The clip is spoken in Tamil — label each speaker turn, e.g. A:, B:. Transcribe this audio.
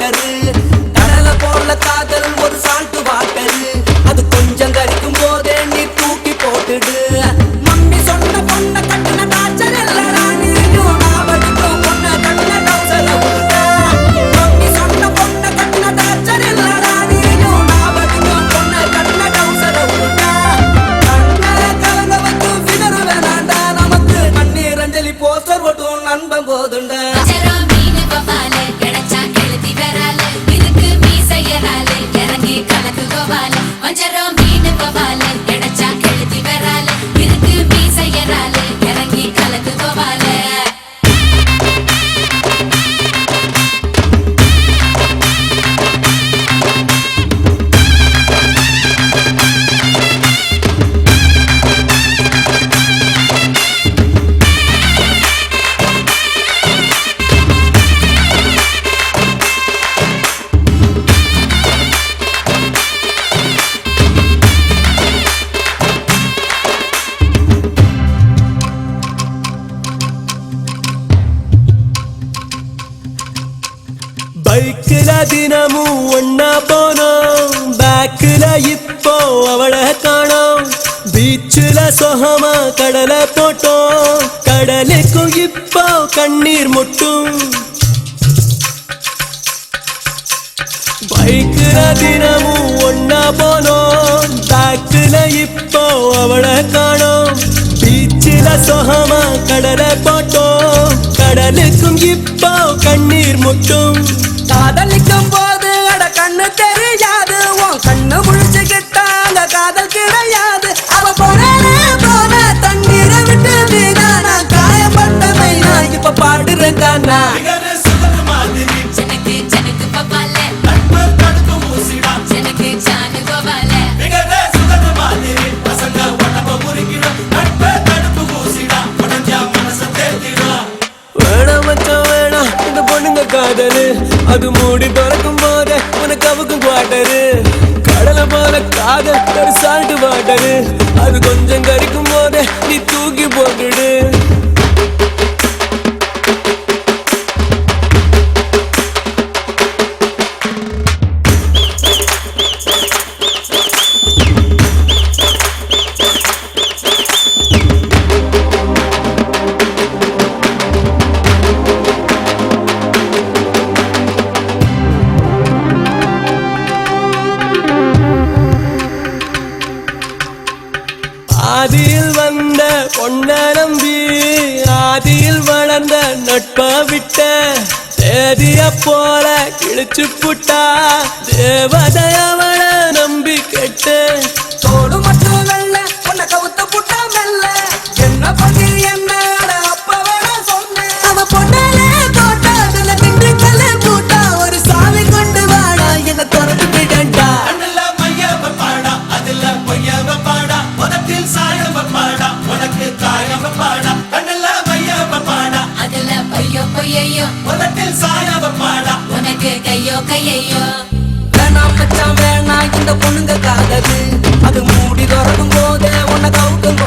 A: வாக்கரு கடலை போல காதல் ஒரு சால்ட் வாக்கரு அது கொஞ்சம் கரிக்கும் போதே நீ தூக்கி போட்டுடு மம்மி சொன்ன பொண்ண கட்டின டாச்சர் இல்லடா நீயும் நான் வடிக்கும் பொண்ண கட்டின டவுசர உருட்டா மம்மி சொன்ன பொண்ண கட்டின டாச்சர் இல்லடா நீயும் நான் வடிக்கும் பொண்ண கட்டின டவுசர உருட்டா கண்ணை கலங்க வச்சு ஃபிகர் வேணாண்டா நமக்கு கண்ணீர் அஞ்சலி போஸ்டர் ஓட்டும் நண்பன் போதுண்டா பைக்கில தினமும் ஒன்னா போனோம் பேக்கில இப்போ அவளை காணோம் பீச்சில சொகமா கடலை போட்டோம் கடலுக்கும் இப்போ கண்ணீர் முட்டும் பைக்கில தினமும் ஒன்னா போனோம் பேக்கில இப்போ அவளை காணோம் பீச்சில சொகமா கடலை போட்டோம் கடலுக்கும் இப்போ கண்ணீர் முட்டும் காதலிக்கும் போது அட கண்ணு தெரியாது உன் கண்ணு முழிச்சுக்கிட்டா அந்த காதல் கிடையாது அவ போன தண்ணீரை விட்டு வீணா நான் காயப்பட்ட மைனா இப்ப பாடுறேன் கானா காதலு அது மூடி திறக்கும் போதே உனக்கு அவுக்கும் குவாட்டரு கடலை போல காதல் ஒரு சால்ட் வாட்டரு அது கொஞ்சம் கரிக்கும் போதே நீ தூக்கி போட்டுடு ஆதியில் வந்த பொன்ன நம்பி ஆதியில் வளர்ந்த நட்ப விட்ட தேதிய போல கிழிச்சு புட்டா தேவதையவள நம்பி கெட்டு தோடு மட்டும் வெல்ல உன்னை கவுத்த புட்டா மெல்ல என்ன பண்ணி என்ன அப்பவள சொன்ன அவ பொண்ணலே தோட்டத்துல திண்டுக்கல்ல பூட்டா ஒரு சாவி கொண்டு வாடா என்ன திறந்து விடண்டா வேணா இந்த பொண்ணுங்க காதது அது மூடி திறக்கும் போதே உன்னை கவுக்கும்